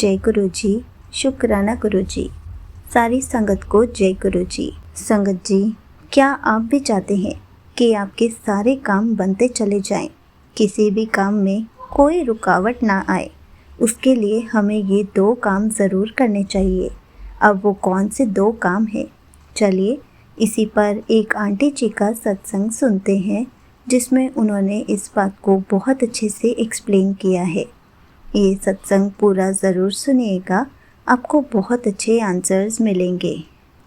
जय गुरु जी, शुक्राना गुरु जी। सारी संगत को जय गुरु जी। संगत जी, क्या आप भी चाहते हैं कि आपके सारे काम बनते चले जाएं, किसी भी काम में कोई रुकावट ना आए? उसके लिए हमें ये 2 काम ज़रूर करने चाहिए। अब वो कौन से 2 काम हैं? चलिए इसी पर एक आंटी जी का सत्संग सुनते हैं, जिसमें उन्होंने इस बात को बहुत अच्छे से एक्सप्लेन किया है। ये सत्संग पूरा ज़रूर सुनिएगा, आपको बहुत अच्छे आंसर्स मिलेंगे।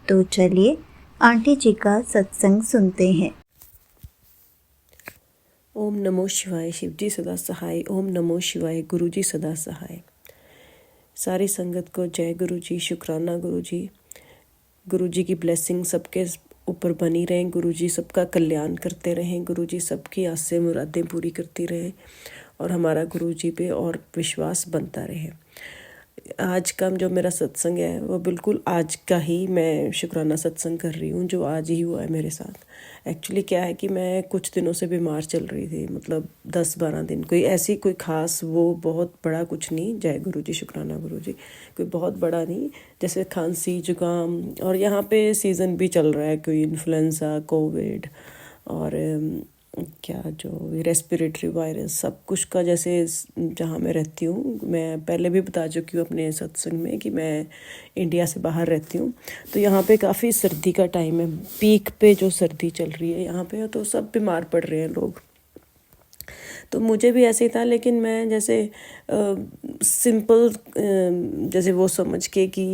तो चलिए आंटी जी का सत्संग सुनते हैं। ओम नमो शिवाय। शिव जी सदा सहाय। ओम नमो शिवाय। गुरु जी सदा सहाय। सारी संगत को जय गुरु जी, शुक्राना गुरु जी। गुरु जी की ब्लेसिंग सबके ऊपर बनी रहें। गुरु जी सबका कल्याण करते रहें। गुरु जी सबकी आसें मुरादें पूरी करती रहें और हमारा गुरु जी पे और विश्वास बनता रहे। आज का जो मेरा सत्संग है वो बिल्कुल आज का ही मैं शुक्राना सत्संग कर रही हूँ, जो आज ही हुआ है मेरे साथ। एक्चुअली क्या है कि मैं कुछ दिनों से बीमार चल रही थी, मतलब 10-12 दिन। कोई ख़ास वो बहुत बड़ा कुछ नहीं, जय गुरु जी, शुक्राना गुरु जी, कोई बहुत बड़ा नहीं। जैसे खांसी जुकाम, और यहाँ पे सीज़न भी चल रहा है, कोई इन्फ्लुएंजा, कोविड और क्या जो रेस्पिरेटरी वायरस, सब कुछ का। जैसे जहाँ मैं रहती हूँ, मैं पहले भी बता चुकी हूँ अपने सत्संग में कि मैं इंडिया से बाहर रहती हूँ, तो यहाँ पे काफ़ी सर्दी का टाइम है। पीक पे जो सर्दी चल रही है यहाँ पे, तो सब बीमार पड़ रहे हैं लोग। तो मुझे भी ऐसे ही था, लेकिन मैं जैसे सिंपल, जैसे वो समझ के कि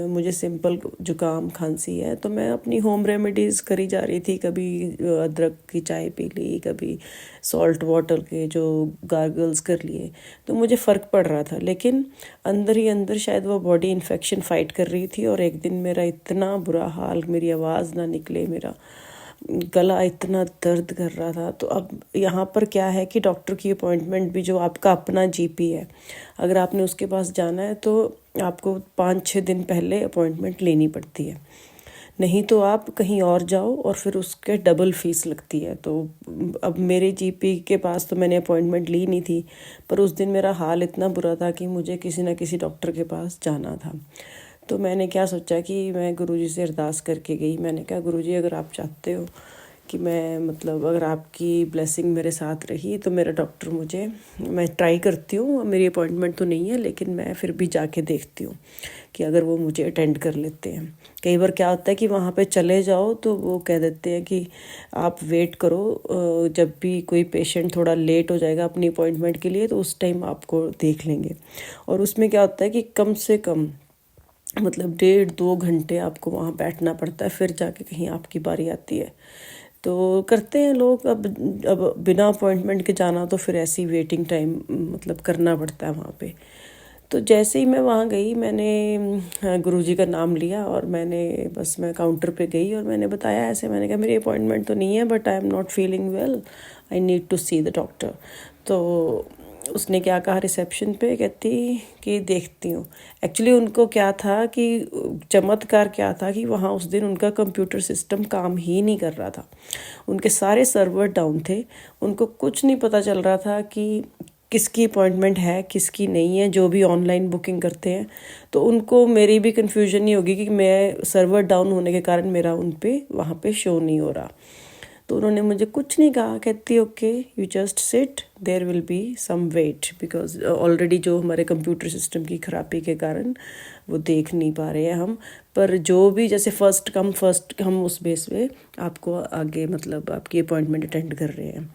मुझे सिंपल जुकाम खांसी है, तो मैं अपनी होम रेमेडीज़ करी जा रही थी। कभी अदरक की चाय पी ली, कभी सॉल्ट वाटर के जो गार्गल्स कर लिए, तो मुझे फ़र्क पड़ रहा था। लेकिन अंदर ही अंदर शायद वो बॉडी इन्फेक्शन फ़ाइट कर रही थी, और एक दिन मेरा इतना बुरा हाल, मेरी आवाज़ ना निकले, मेरा गला इतना दर्द कर रहा था। तो अब यहाँ पर क्या है कि डॉक्टर की अपॉइंटमेंट भी, जो आपका अपना जीपी है, अगर आपने उसके पास जाना है तो आपको 5-6 दिन पहले अपॉइंटमेंट लेनी पड़ती है, नहीं तो आप कहीं और जाओ और फिर उसके डबल फीस लगती है। तो अब मेरे जीपी के पास तो मैंने अपॉइंटमेंट ली नहीं थी, पर उस दिन मेरा हाल इतना बुरा था कि मुझे किसी न किसी डॉक्टर के पास जाना था। तो मैंने क्या सोचा कि मैं गुरुजी से अरदास करके गई। मैंने कहा, गुरुजी अगर आप चाहते हो कि मैं, मतलब अगर आपकी ब्लेसिंग मेरे साथ रही, तो मेरा डॉक्टर मुझे, मैं ट्राई करती हूँ, मेरी अपॉइंटमेंट तो नहीं है, लेकिन मैं फिर भी जाके देखती हूँ कि अगर वो मुझे अटेंड कर लेते हैं। कई बार क्या होता है कि वहाँ पे चले जाओ तो वो कह देते हैं कि आप वेट करो, जब भी कोई पेशेंट थोड़ा लेट हो जाएगा अपनी अपॉइंटमेंट के लिए, तो उस टाइम आपको देख लेंगे। और उसमें क्या होता है कि कम से कम, मतलब 1.5-2 घंटे आपको वहाँ बैठना पड़ता है, फिर जाके कहीं आपकी बारी आती है। तो करते हैं लोग। अब बिना अपॉइंटमेंट के जाना, तो फिर ऐसी वेटिंग टाइम मतलब करना पड़ता है वहाँ पे। तो जैसे ही मैं वहाँ गई, मैंने गुरुजी का नाम लिया और मैं काउंटर पे गई और मैंने बताया ऐसे, मैंने कहा मेरी अपॉइंटमेंट तो नहीं है, but I am not feeling well, I need to see the doctor. तो उसने क्या कहा रिसेप्शन पे, कहती कि देखती हूँ। एक्चुअली उनको क्या था कि, चमत्कार क्या था कि वहाँ उस दिन उनका कंप्यूटर सिस्टम काम ही नहीं कर रहा था, उनके सारे सर्वर डाउन थे। उनको कुछ नहीं पता चल रहा था कि किसकी अपॉइंटमेंट है, किसकी नहीं है, जो भी ऑनलाइन बुकिंग करते हैं। तो उनको मेरी भी कन्फ्यूजन नहीं होगी कि मैं सर्वर डाउन होने के कारण मेरा उन पे वहाँ पे शो नहीं हो रहा। तो उन्होंने मुझे कुछ नहीं कहा, कहती okay you just sit, there will be some wait, because already जो हमारे कंप्यूटर सिस्टम की खराबी के कारण वो देख नहीं पा रहे हैं हम, पर जो भी जैसे फर्स्ट कम फर्स्ट, हम उस बेस पे आपको आगे, मतलब आपकी अपॉइंटमेंट अटेंड कर रहे हैं।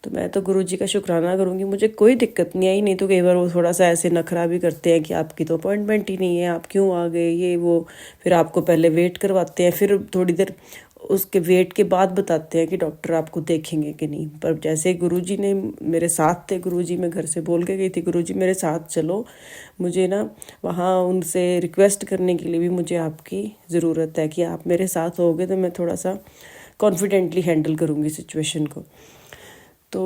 तो मैं तो गुरुजी का शुक्राना करूँगी, मुझे कोई दिक्कत नहीं आई। नहीं तो कई बार वो थोड़ा सा ऐसे नखरा भी करते हैं कि आपकी तो अपॉइंटमेंट ही नहीं है, आप क्यों आ गए, ये वो। फिर आपको पहले वेट करवाते हैं, फिर थोड़ी देर उसके वेट के बाद बताते हैं कि डॉक्टर आपको देखेंगे कि नहीं। पर जैसे गुरुजी ने मेरे साथ थे, गुरुजी, मैं घर से बोल के गई थी, गुरुजी मेरे साथ चलो, मुझे ना वहाँ उनसे रिक्वेस्ट करने के लिए भी मुझे आपकी ज़रूरत है कि आप मेरे साथ होगे तो मैं थोड़ा सा कॉन्फिडेंटली हैंडल करूँगी सिचुएशन को। तो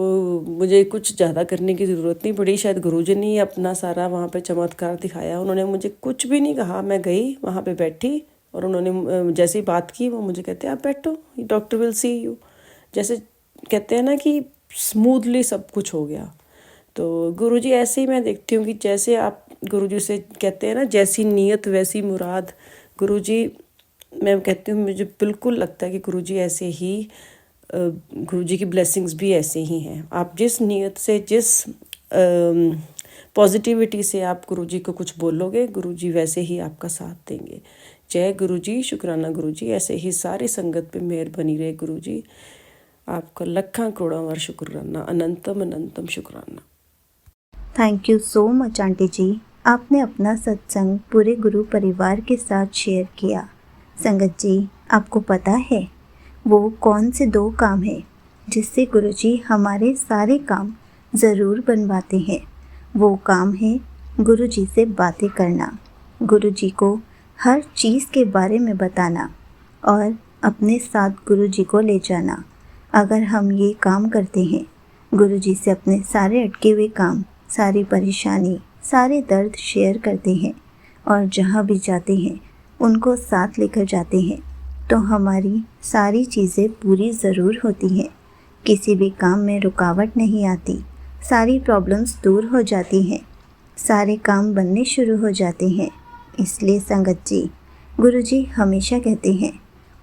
मुझे कुछ ज़्यादा करने की ज़रूरत नहीं पड़ी, शायद गुरुजी ने अपना सारा वहाँ पे चमत्कार दिखाया। उन्होंने मुझे कुछ भी नहीं कहा, मैं गई वहाँ पे बैठी और उन्होंने जैसे ही बात की, वो मुझे कहते आप बैठो, डॉक्टर विल सी यू। जैसे कहते हैं ना कि स्मूथली सब कुछ हो गया। तो गुरुजी ऐसे ही मैं देखती हूँ कि जैसे आप गुरुजी से कहते हैं ना, जैसी नीयत वैसी मुराद। गुरुजी, मैं कहती हूँ, मुझे बिल्कुल लगता है कि गुरुजी ऐसे ही, गुरुजी की ब्लेसिंग्स भी ऐसे ही हैं। आप जिस नीयत से, जिस पॉजिटिविटी से आप गुरुजी को कुछ बोलोगे, गुरुजी वैसे ही आपका साथ देंगे। जय गुरुजी, शुक्राना गुरुजी। ऐसे ही सारी संगत पे मेहर बनी रहे गुरुजी। आपका लखा करोड़ा बार शुक्राना, अनंतम अनंतम शुक्राना। Thank you so much aunty ji, आपने अपना सत्संग पूरे गुरु परिवार के साथ शेयर किया। संगत जी, आपको पता है वो कौन से 2 काम हैं जिससे गुरुजी हमारे सारे काम ज़रूर बनवाते हैं? वो काम है गुरुजी से बातें करना, गुरुजी को हर चीज़ के बारे में बताना और अपने साथ गुरुजी को ले जाना। अगर हम ये काम करते हैं, गुरुजी से अपने सारे अटके हुए काम, सारी परेशानी, सारे दर्द शेयर करते हैं और जहाँ भी जाते हैं उनको साथ लेकर जाते हैं, तो हमारी सारी चीज़ें पूरी ज़रूर होती हैं। किसी भी काम में रुकावट नहीं आती, सारी प्रॉब्लम्स दूर हो जाती हैं, सारे काम बनने शुरू हो जाते हैं। इसलिए संगत जी, गुरुजी हमेशा कहते हैं,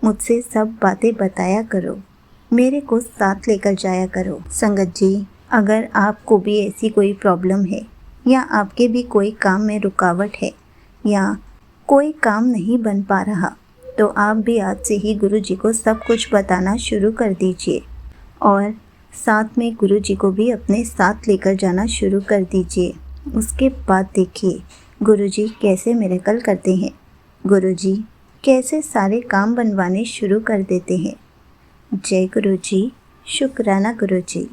मुझसे सब बातें बताया करो, मेरे को साथ लेकर जाया करो। संगत जी, अगर आपको भी ऐसी कोई प्रॉब्लम है या आपके भी कोई काम में रुकावट है या कोई काम नहीं बन पा रहा, तो आप भी आज से ही गुरुजी को सब कुछ बताना शुरू कर दीजिए और साथ में गुरुजी को भी अपने साथ लेकर जाना शुरू कर दीजिए। उसके बाद देखिए गुरुजी कैसे मिरेकल करते हैं, गुरुजी कैसे सारे काम बनवाने शुरू कर देते हैं। जय गुरुजी, शुक्राना गुरुजी।